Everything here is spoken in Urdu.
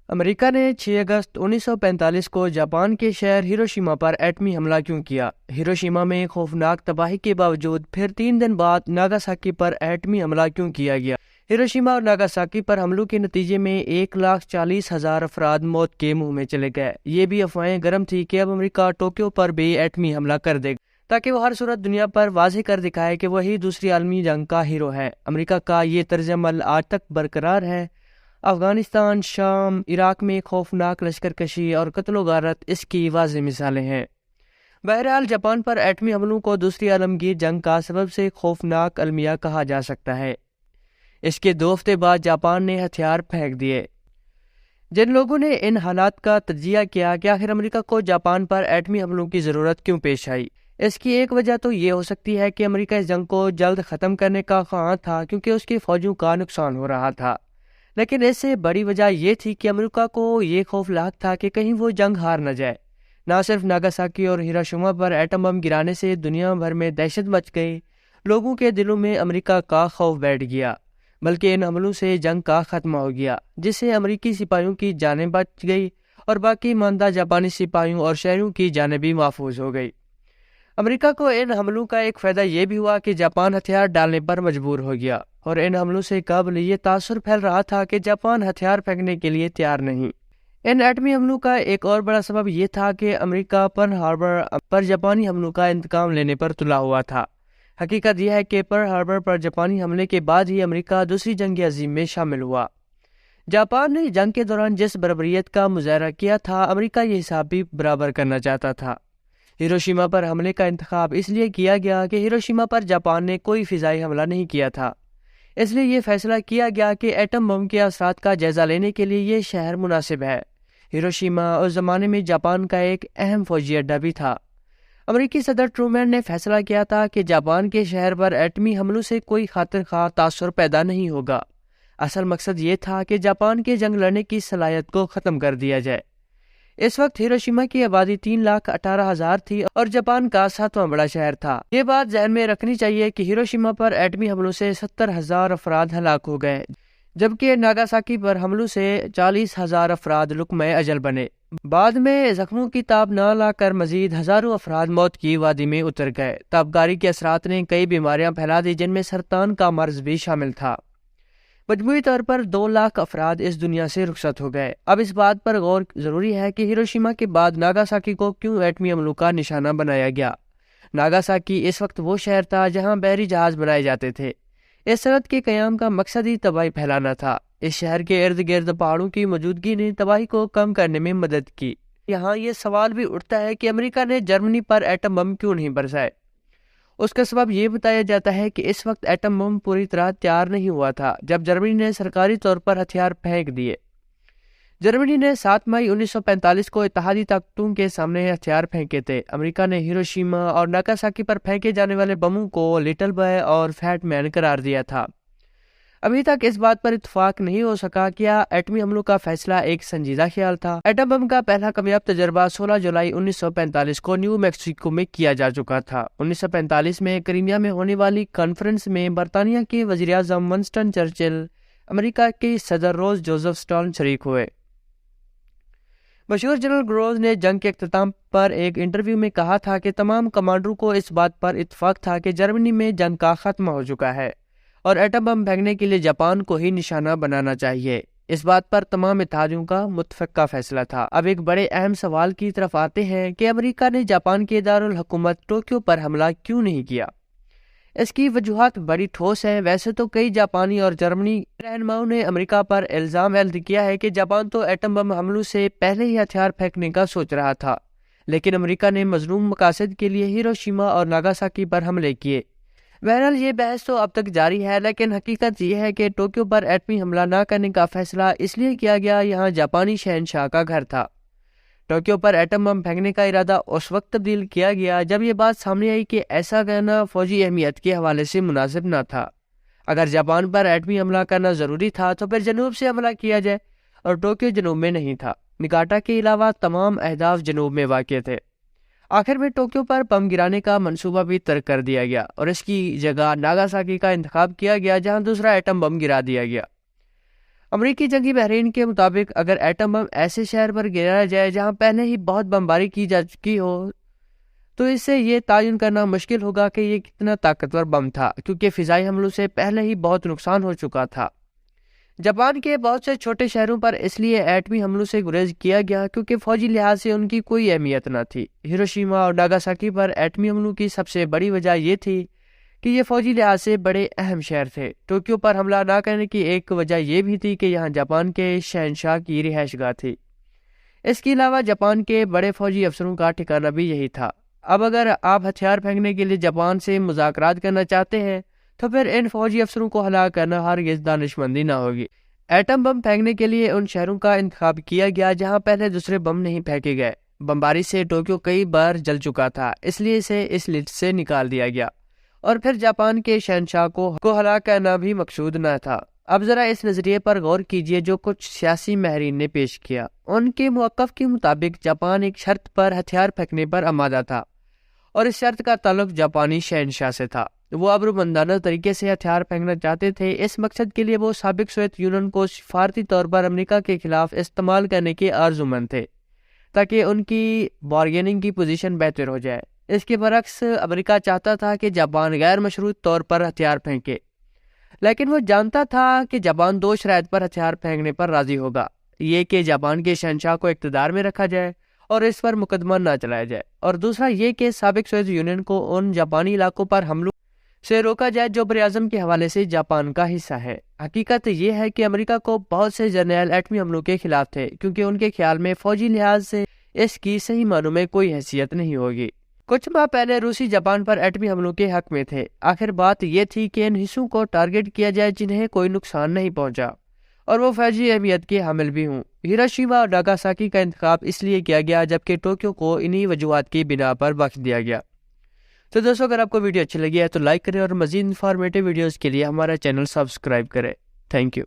امریکہ نے 6 اگست 1945 کو جاپان کے شہر ہیروشیما پر ایٹمی حملہ کیوں کیا؟ ہیروشیما میں خوفناک تباہی کے باوجود پھر 3 دن بعد ناگاساکی پر ایٹمی حملہ کیوں کیا گیا؟ ہیروشیما اور ناگاساکی پر حملوں کے نتیجے میں 1,40,000 افراد موت کے منہ میں چلے گئے۔ یہ بھی افواہیں گرم تھی کہ اب امریکہ ٹوکیو پر بھی ایٹمی حملہ کر دے گا تاکہ وہ ہر صورت دنیا پر واضح کر دکھائے کہ وہی دوسری عالمی جنگ کا ہیرو ہے۔ امریکہ کا یہ طرز عمل آج تک برقرار ہے۔ افغانستان، شام، عراق میں خوفناک لشکر کشی اور قتل و غارت اس کی واضح مثالیں ہیں۔ بہرحال جاپان پر ایٹمی حملوں کو دوسری عالمگیر جنگ کا سبب سے خوفناک المیہ کہا جا سکتا ہے۔ اس کے 2 ہفتے بعد جاپان نے ہتھیار پھینک دیے۔ جن لوگوں نے ان حالات کا تجزیہ کیا کہ آخر امریکہ کو جاپان پر ایٹمی حملوں کی ضرورت کیوں پیش آئی، اس کی ایک وجہ تو یہ ہو سکتی ہے کہ امریکہ اس جنگ کو جلد ختم کرنے کا خواہاں تھا کیونکہ اس کی فوجوں کا نقصان ہو رہا تھا، لیکن اس سے بڑی وجہ یہ تھی کہ امریکہ کو یہ خوف لاحق تھا کہ کہیں وہ جنگ ہار نہ جائے۔ نہ صرف ناگاساکی اور ہیروشیما پر ایٹم بم گرانے سے دنیا بھر میں دہشت مچ گئی، لوگوں کے دلوں میں امریکہ کا خوف بیٹھ گیا، بلکہ ان حملوں سے جنگ کا خاتمہ ہو گیا، جس سے امریکی سپاہیوں کی جانیں بچ گئی اور باقی ماندہ جاپانی سپاہیوں اور شہریوں کی جانیں بھی محفوظ ہو گئی۔ امریکہ کو ان حملوں کا ایک فائدہ یہ بھی ہوا کہ جاپان ہتھیار ڈالنے پر مجبور ہو گیا، اور ان حملوں سے قبل یہ تاثر پھیل رہا تھا کہ جاپان ہتھیار پھینکنے کے لیے تیار نہیں۔ ان ایٹمی حملوں کا ایک اور بڑا سبب یہ تھا کہ امریکہ پرل ہاربر پر جاپانی حملوں کا انتقام لینے پر تلا ہوا تھا۔ حقیقت یہ ہے کہ پرل ہاربر پر جاپانی حملے کے بعد ہی امریکہ دوسری جنگ عظیم میں شامل ہوا۔ جاپان نے جنگ کے دوران جس بربریت کا مظاہرہ کیا تھا، امریکہ یہ حساب بھی برابر کرنا چاہتا تھا۔ ہیروشیما پر حملے کا انتخاب اس لیے کیا گیا کہ ہیروشیما پر جاپان نے کوئی فضائی حملہ نہیں کیا تھا، اس لیے یہ فیصلہ کیا گیا کہ ایٹم بم کے اثرات کا جائزہ لینے کے لیے یہ شہر مناسب ہے۔ ہیروشیما اس زمانے میں جاپان کا ایک اہم فوجی اڈہ بھی تھا۔ امریکی صدر ٹرومین نے فیصلہ کیا تھا کہ جاپان کے شہر پر ایٹمی حملوں سے کوئی خاطر خواہ تاثر پیدا نہیں ہوگا۔ اصل مقصد یہ تھا کہ جاپان کے جنگ لڑنے کی صلاحیت کو ختم کر دیا جائے۔ اس وقت ہیروشیما کی آبادی 3,18,000 تھی اور جاپان کا 7واں بڑا شہر تھا۔ یہ بات ذہن میں رکھنی چاہیے کہ ہیروشیما پر ایٹمی حملوں سے 70,000 افراد ہلاک ہو گئے، جبکہ ناگاساکی پر حملوں سے 40,000 افراد لقمہ اجل بنے۔ بعد میں زخموں کی تاب نہ لا کر مزید ہزاروں افراد موت کی وادی میں اتر گئے۔ تابکاری کے اثرات نے کئی بیماریاں پھیلا دی، جن میں سرطان کا مرض بھی شامل تھا۔ مجموعی طور پر 2 لاکھ افراد اس دنیا سے رخصت ہو گئے۔ اب اس بات پر غور ضروری ہے کہ ہیروشیما کے بعد ناگاساکی کو کیوں ایٹمی حملوں کا نشانہ بنایا گیا۔ ناگاساکی اس وقت وہ شہر تھا جہاں بحری جہاز بنائے جاتے تھے۔ اس صنعت کے قیام کا مقصد ہی تباہی پھیلانا تھا۔ اس شہر کے ارد گرد پہاڑوں کی موجودگی نے تباہی کو کم کرنے میں مدد کی۔ یہاں یہ سوال بھی اٹھتا ہے کہ امریکہ نے جرمنی پر ایٹم بم کیوں نہیں برسائے؟ اس کا سبب یہ بتایا جاتا ہے کہ اس وقت ایٹم بم پوری طرح تیار نہیں ہوا تھا جب جرمنی نے سرکاری طور پر ہتھیار پھینک دیے۔ جرمنی نے 7 مئی 1945 کو اتحادی طاقتوں کے سامنے ہتھیار پھینکے تھے۔ امریکہ نے ہیروشیما اور ناگاساکی پر پھینکے جانے والے بموں کو لٹل بوائے اور فیٹ مین قرار دیا تھا۔ ابھی تک اس بات پر اتفاق نہیں ہو سکا کیا ایٹمی حملوں کا فیصلہ ایک سنجیدہ خیال تھا۔ ایٹم بم کا پہلا کامیاب تجربہ 16 جولائی 1945 کو نیو میکسیکو میں کیا جا چکا تھا۔ 1945 میں کریمیا میں ہونے والی کانفرنس میں برطانیہ کے وزیر اعظم ونسٹن چرچل، امریکہ کے صدر روز جوزف اسٹالن شریک ہوئے۔ مشہور جنرل گروز نے جنگ کے اختتام پر ایک انٹرویو میں کہا تھا کہ تمام کمانڈروں کو اس بات پر اتفاق تھا کہ جرمنی میں جنگ کا خاتمہ ہو چکا ہے اور ایٹم بم پھینکنے کے لیے جاپان کو ہی نشانہ بنانا چاہیے۔ اس بات پر تمام اتحادیوں کا متفقہ فیصلہ تھا۔ اب ایک بڑے اہم سوال کی طرف آتے ہیں کہ امریکہ نے جاپان کے دارالحکومت ٹوکیو پر حملہ کیوں نہیں کیا؟ اس کی وجوہات بڑی ٹھوس ہیں۔ ویسے تو کئی جاپانی اور جرمنی رہنماؤں نے امریکہ پر الزام عائد کیا ہے کہ جاپان تو ایٹم بم حملوں سے پہلے ہی ہتھیار پھینکنے کا سوچ رہا تھا، لیکن امریکہ نے مظلوم مقاصد کے لیے ہیروشیما اور ناگاساکی پر حملے کیے۔ بہرحال یہ بحث تو اب تک جاری ہے، لیکن حقیقت یہ ہے کہ ٹوکیو پر ایٹمی حملہ نہ کرنے کا فیصلہ اس لیے کیا گیا یہاں جاپانی شہنشاہ کا گھر تھا۔ ٹوکیو پر ایٹم بم پھینکنے کا ارادہ اس وقت تبدیل کیا گیا جب یہ بات سامنے آئی کہ ایسا کرنا فوجی اہمیت کے حوالے سے مناسب نہ تھا۔ اگر جاپان پر ایٹمی حملہ کرنا ضروری تھا تو پھر جنوب سے حملہ کیا جائے، اور ٹوکیو جنوب میں نہیں تھا۔ نگاٹا کے علاوہ تمام اہداف جنوب میں واقع تھے۔ آخر میں ٹوکیو پر بم گرانے کا منصوبہ بھی ترک کر دیا گیا اور اس کی جگہ ناگاساکی کا انتخاب کیا گیا جہاں دوسرا ایٹم بم گرا دیا گیا۔ امریکی جنگی بحرین کے مطابق اگر ایٹم بم ایسے شہر پر گرایا جائے جہاں پہلے ہی بہت بمباری کی جا چکی ہو تو اس سے یہ تعین کرنا مشکل ہوگا کہ یہ کتنا طاقتور بم تھا، کیونکہ فضائی حملوں سے پہلے ہی بہت نقصان ہو چکا تھا۔ جاپان کے بہت سے چھوٹے شہروں پر اس لیے ایٹمی حملوں سے گریز کیا گیا کیونکہ فوجی لحاظ سے ان کی کوئی اہمیت نہ تھی۔ ہیروشیما اور ناگاساکی پر ایٹمی حملوں کی سب سے بڑی وجہ یہ تھی کہ یہ فوجی لحاظ سے بڑے اہم شہر تھے۔ ٹوکیو پر حملہ نہ کرنے کی ایک وجہ یہ بھی تھی کہ یہاں جاپان کے شہنشاہ کی رہائش گاہ تھی۔ اس کے علاوہ جاپان کے بڑے فوجی افسروں کا ٹھکانہ بھی یہی تھا۔ اب اگر آپ ہتھیار پھینکنے کے لیے جاپان سے مذاکرات کرنا چاہتے ہیں تو پھر ان فوجی افسروں کو ہلاک کرنا ہرگز دانشمندی نہ ہوگی۔ ایٹم بم پھینکنے کے لیے ان شہروں کا انتخاب کیا گیا جہاں پہلے دوسرے بم نہیں پھینکے گئے۔ بمباری سے ٹوکیو کئی بار جل چکا تھا، اس لیے اسے اس لسٹ سے نکال دیا گیا، اور پھر جاپان کے شہنشاہ کو ہلاک کرنا بھی مقصود نہ تھا۔ اب ذرا اس نظریے پر غور کیجئے جو کچھ سیاسی ماہرین نے پیش کیا۔ ان کے موقف کے مطابق جاپان ایک شرط پر ہتھیار پھینکنے پر آمادہ تھا، اور اس شرط کا تعلق جاپانی شہنشاہ سے تھا۔ وہ ابرومندانہ طریقے سے ہتھیار پھینکنا چاہتے تھے۔ اس مقصد کے لیے وہ سابق سوویت یونین کو سفارتی طور پر امریکہ کے خلاف استعمال کرنے کے آرزومند تھے تاکہ ان کی بارگیننگ کی پوزیشن بہتر ہو جائے۔ اس کے برعکس امریکہ چاہتا تھا کہ جاپان غیر مشروط طور پر ہتھیار پھینکے، لیکن وہ جانتا تھا کہ جاپان دو شرائط پر ہتھیار پھینکنے پر راضی ہوگا، یہ کہ جاپان کے شہنشاہ کو اقتدار میں رکھا جائے اور اس پر مقدمہ نہ چلایا جائے، اور دوسرا یہ کہ سابق سوویت یونین کو ان جاپانی علاقوں پر حملوں سے روکا جائے جو براعظم کے حوالے سے جاپان کا حصہ ہے۔ حقیقت یہ ہے کہ امریکہ کو بہت سے جرنیل ایٹمی حملوں کے خلاف تھے، کیونکہ ان کے خیال میں فوجی لحاظ سے اس کی صحیح معنوں میں کوئی حیثیت نہیں ہوگی۔ کچھ ماہ پہلے روسی جاپان پر ایٹمی حملوں کے حق میں تھے۔ آخر بات یہ تھی کہ ان حصوں کو ٹارگٹ کیا جائے جنہیں کوئی نقصان نہیں پہنچا اور وہ فوجی اہمیت کے حامل بھی ہوں۔ ہیروشیما اور ناگاساکی کا انتخاب اس لیے کیا گیا جبکہ ٹوکیو کو انہی وجوہات کی بنا پر بخش دیا گیا۔ تو دوستو، اگر آپ کو ویڈیو اچھی لگی ہے تو لائک کریں اور مزید انفارمیٹیو ویڈیوز کے لیے ہمارا چینل سبسکرائب کریں۔ Thank you.